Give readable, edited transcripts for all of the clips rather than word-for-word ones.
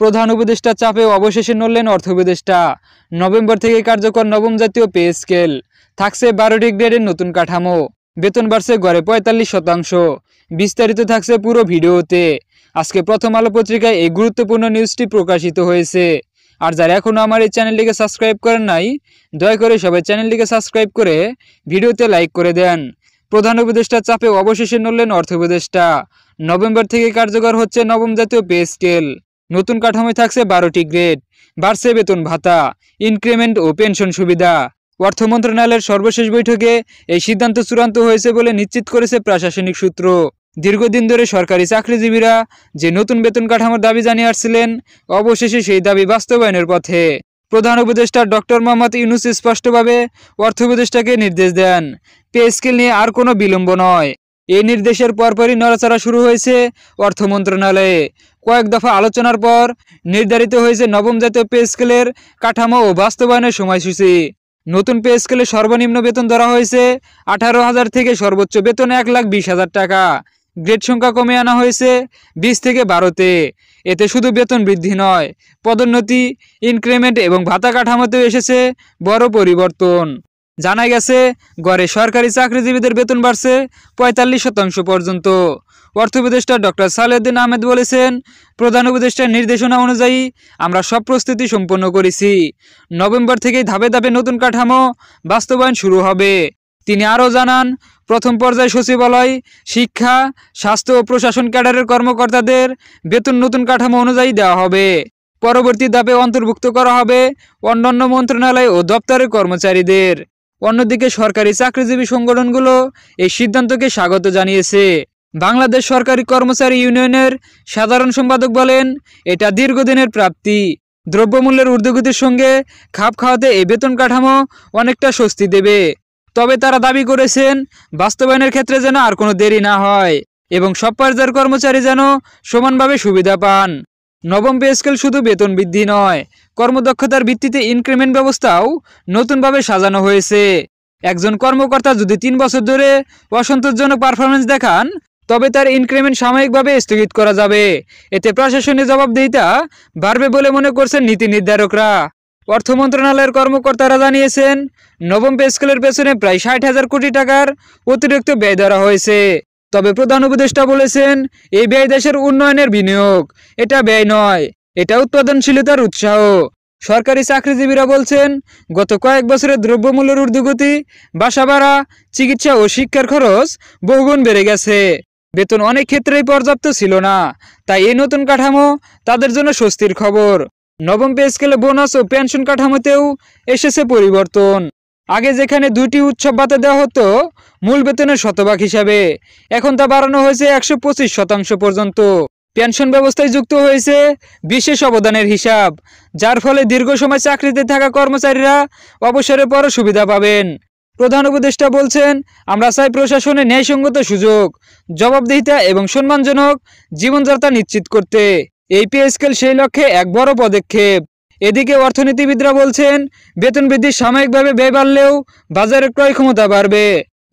প্রধান উপদেষ্টার চাপে অবশেষে নড়লেন অর্থ উপদেষ্টা। নভেম্বর থেকে কার্যকর নবম জাতীয় পে স্কেল, থাকছে 12টি গ্রেডের নতুন কাঠামো, বেতন বাড়ছে গড়ে 45%। বিস্তারিত থাকছে পুরো ভিডিওতে। আজকে প্রথম আলো পত্রিকায় এই গুরুত্বপূর্ণ নিউজটি প্রকাশিত হয়েছে। আর যারা এখনো আমার এই চ্যানেলটিকে সাবস্ক্রাইব করেন নাই, দয়া করে সবাই চ্যানেলটিকে সাবস্ক্রাইব করে ভিডিওতে লাইক করে দেন। প্রধান উপদেষ্টার চাপে অবশেষে নড়লেন অর্থ উপদেষ্টা। নভেম্বর থেকে কার্যকর হচ্ছে নবম জাতীয় পে স্কেল। নতুন কাঠামোয় থাকছে 12টি গ্রেড, বাড়ছে বেতন ভাতা, ইনক্রিমেন্ট ও পেনশন সুবিধা। অর্থ মন্ত্রণালয়ের সর্বশেষ বৈঠকে এই সিদ্ধান্ত চূড়ান্ত হয়েছে বলে নিশ্চিত করেছে প্রশাসনিক সূত্র। দীর্ঘদিন ধরে সরকারি চাকরিজীবীরা যে নতুন বেতন কাঠামোর দাবি জানিয়ে আসছিলেন, অবশেষে সেই দাবি বাস্তবায়নের পথে। প্রধান উপদেষ্টা ডক্টর মোহাম্মদ ইউনূস স্পষ্টভাবে অর্থ উপদেষ্টাকে নির্দেশ দেন, পে স্কেল নিয়ে আর কোনো বিলম্ব নয়। এই নির্দেশের পরপরই নড়াচড়া শুরু হয়েছে অর্থ মন্ত্রণালয়ে। কয়েক দফা আলোচনার পর নির্ধারিত হয়েছে নবম জাতীয় পে স্কেলের কাঠামো ও বাস্তবায়নের সময়সূচি। নতুন পে স্কেলে সর্বনিম্ন বেতন ধরা হয়েছে 18,000 থেকে সর্বোচ্চ বেতন 1,20,000 টাকা। গ্রেড সংখ্যা কমে আনা হয়েছে 20 থেকে 12তে। এতে শুধু বেতন বৃদ্ধি নয়, পদোন্নতি, ইনক্রিমেন্ট এবং ভাতা কাঠামোতেও এসেছে বড় পরিবর্তন। জানা গেছে, গড়ে সরকারি চাকরিজীবীদের বেতন বাড়ছে 45% পর্যন্ত। অর্থ উপদেষ্টা ডক্টর সালেউদ্দিন আহমেদ বলেছেন, প্রধান উপদেষ্টার নির্দেশনা অনুযায়ী আমরা সব প্রস্তুতি সম্পন্ন করেছি। নভেম্বর থেকেই ধাপে ধাপে নতুন কাঠামো বাস্তবায়ন শুরু হবে। তিনি আরও জানান, প্রথম পর্যায়ে সচিবালয়, শিক্ষা, স্বাস্থ্য ও প্রশাসন ক্যাডারের কর্মকর্তাদের বেতন নতুন কাঠামো অনুযায়ী দেওয়া হবে। পরবর্তী ধাপে অন্তর্ভুক্ত করা হবে অন্যান্য মন্ত্রণালয় ও দপ্তরের কর্মচারীদের। অন্যদিকে সরকারি চাকরিজীবী সংগঠনগুলো এই সিদ্ধান্তকে স্বাগত জানিয়েছে। বাংলাদেশ সরকারি কর্মচারী ইউনিয়নের সাধারণ সম্পাদক বলেন, এটা দীর্ঘদিনের প্রাপ্তি। দ্রব্যমূল্যের ঊর্ধ্বগতির সঙ্গে খাপ খাওয়াতে এই বেতন কাঠামো অনেকটা স্বস্তি দেবে। তবে তারা দাবি করেছেন, বাস্তবায়নের ক্ষেত্রে যেন আর কোনো দেরি না হয় এবং সব পর্যায়ের কর্মচারী যেন সমানভাবে সুবিধা পান। নবম পে স্কেল শুধু বেতন বৃদ্ধি নয়, কর্মদক্ষতার ভিত্তিতে ইনক্রিমেন্ট ব্যবস্থাও নতুনভাবে সাজানো হয়েছে। একজন কর্মকর্তা যদি 3 বছর ধরে অসন্তোষজনক পারফরমেন্স দেখান, তবে তার ইনক্রিমেন্ট সাময়িকভাবে স্থগিত করা যাবে। এতে প্রশাসনের জবাবদিহিতা বাড়বে বলে মনে করছেন নীতি নির্ধারকরা। অর্থ মন্ত্রণালয়ের কর্মকর্তারা জানিয়েছেন, নবম পে স্কেলের পেছনে প্রায় 60,000 কোটি টাকার অতিরিক্ত ব্যয় ধরা হয়েছে। তবে প্রধান উপদেষ্টা বলেছেন, এই ব্যয় দেশের উন্নয়নের বিনিয়োগ, এটা ব্যয় নয়, এটা উৎপাদনশীলতার উৎসাহ। সরকারি চাকরিজীবীরা বলছেন, গত কয়েক বছরে দ্রব্যমূল্যের ঊর্ধ্বগতি, বাসা ভাড়া, চিকিৎসা ও শিক্ষার খরচ বহুগুণ বেড়ে গেছে। বেতন অনেক ক্ষেত্রেই পর্যাপ্ত ছিল না, তাই এই নতুন কাঠামো তাদের জন্য স্বস্তির খবর। নবম পে স্কেলে বোনাস ও পেনশন কাঠামোতেও এসেছে পরিবর্তন। আগে যেখানে 2টি উৎসব ভাতা দেওয়া হতো মূল বেতনের শতভাগ হিসাবে, এখন তা বাড়ানো হয়েছে 125% পর্যন্ত। পেনশন ব্যবস্থায় যুক্ত হয়েছে বিশেষ অবদানের হিসাব, যার ফলে দীর্ঘ সময় চাকরিতে থাকা কর্মচারীরা অবসরের পরও সুবিধা পাবেন। প্রধান উপদেষ্টা বলছেন, আমরা চাই প্রশাসনে ন্যায়সঙ্গত সুযোগ, জবাবদিহিতা এবং সম্মানজনক জীবনযাত্রা নিশ্চিত করতে। এই পে স্কেল সেই লক্ষ্যে এক বড় পদক্ষেপ। এদিকে অর্থনীতিবিদরা বলছেন, বেতন বৃদ্ধি সাময়িকভাবে ব্যয় বাড়লেও বাজারের ক্রয় ক্ষমতা বাড়বে,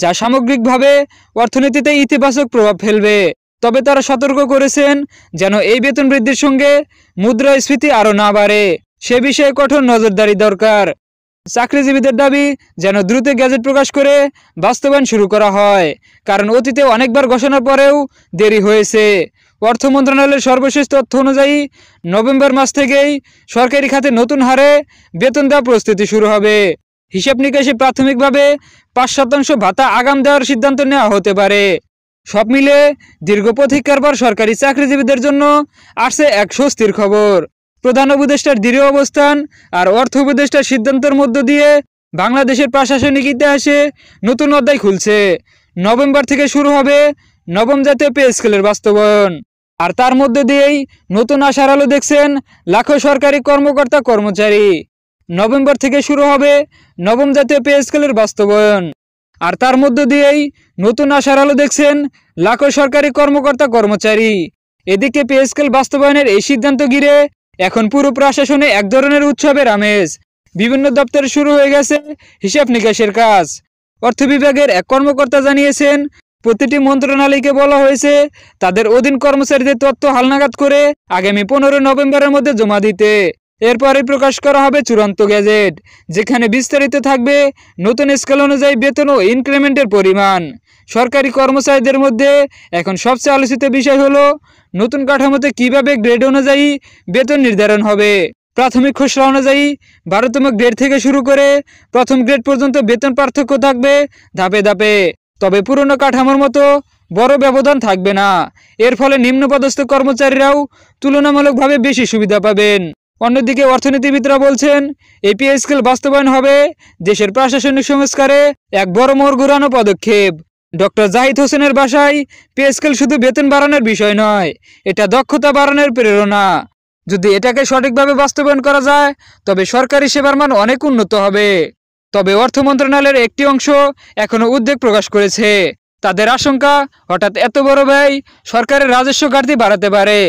যা সামগ্রিকভাবে অর্থনীতিতে ইতিবাচক প্রভাব ফেলবে। তবে তারা সতর্ক করেছেন, যেন এই বেতন বৃদ্ধির সঙ্গে মুদ্রাস্ফীতি আরও না বাড়ে, সে বিষয়ে কঠোর নজরদারি দরকার। চাকরিজীবীদের দাবি, যেন দ্রুত গ্যাজেট প্রকাশ করে বাস্তবায়ন শুরু করা হয়, কারণ অতীতে অনেকবার ঘোষণার পরেও দেরি হয়েছে। অর্থ মন্ত্রণালয়ের সর্বশেষ তথ্য অনুযায়ী নভেম্বর মাস থেকেই সরকারি খাতে নতুন হারে বেতন দেওয়ার প্রস্তুতি শুরু হবে। হিসাব নিকাশে প্রাথমিকভাবে 5% ভাতা আগাম দেওয়ার সিদ্ধান্ত নেওয়া হতে পারে। সব মিলে দীর্ঘ প্রতীক্ষার পর সরকারি চাকরিজীবীদের জন্য আসছে এক স্বস্তির খবর। প্রধান উপদেষ্টার দৃঢ় অবস্থান আর অর্থ উপদেষ্টার সিদ্ধান্তের মধ্য দিয়ে বাংলাদেশের প্রশাসনিক ইতিহাসে নতুন অধ্যায় খুলছে। নভেম্বর থেকে শুরু হবে নবম জাতীয় পে স্কেলের বাস্তবায়ন, আর তার মধ্য দিয়েই নতুন আশার আলো দেখছেন লাখো সরকারি কর্মকর্তা কর্মচারী। নভেম্বর থেকে শুরু হবে নবম জাতীয় পে স্কেলের বাস্তবায়ন, আর তার মধ্য দিয়েই নতুন আশার আলো দেখছেন লাখো সরকারি কর্মকর্তা কর্মচারী। এদিকে পে স্কেল বাস্তবায়নের এই সিদ্ধান্ত ঘিরে এখন পুরো প্রশাসনে এক ধরনের উৎসবের আমেজ। বিভিন্ন দপ্তরে শুরু হয়ে গেছে হিসাব নিকাশের কাজ। অর্থ বিভাগের এক কর্মকর্তা জানিয়েছেন, প্রতিটি মন্ত্রণালয়কে বলা হয়েছে তাদের অধীন কর্মচারীদের তথ্য হালনাগাদ করে আগামী 15 নভেম্বরের মধ্যে জমা দিতে। এরপরে প্রকাশ করা হবে চূড়ান্ত গ্যাজেট, যেখানে বিস্তারিত থাকবে নতুন স্কেল অনুযায়ী বেতন ও ইনক্রিমেন্টের পরিমাণ। সরকারি কর্মচারীদের মধ্যে এখন সবচেয়ে আলোচিত বিষয় হলো নতুন কাঠামোতে কিভাবে গ্রেড অনুযায়ী বেতন নির্ধারণ হবে। প্রাথমিক খসড়া অনুযায়ী 12তম গ্রেড থেকে শুরু করে প্রথম গ্রেড পর্যন্ত বেতন পার্থক্য থাকবে ধাপে ধাপে। তবে পুরনো কাঠামোর মতো বড় ব্যবধান থাকবে না। এর ফলে নিম্নপদস্থ কর্মচারীরাও তুলনামূলকভাবে বেশি সুবিধা পাবেন। অন্যদিকে অর্থনীতিবিদরা বলছেন এই পে স্কেল বাস্তবায়ন হবে দেশের প্রশাসনিক সংস্কারে এক বড় মোড় ঘোরানো পদক্ষেপ। ডক্টর জাহিদ হোসেনের ভাষায় পে স্কেল শুধু বেতন বাড়ানোর বিষয় নয়, এটা দক্ষতা বাড়ানোর প্রেরণা। যদি এটাকে সঠিকভাবে বাস্তবায়ন করা যায় তবে সরকারি সেবার মান অনেক উন্নত হবে। তবে অর্থ মন্ত্রণালয়ের একটি অংশ এখনো উদ্বেগ প্রকাশ করেছে। তাদের আশঙ্কা হঠাৎ এত বড় ব্যয় সরকারের রাজস্ব ঘাটতি বাড়াতে পারে।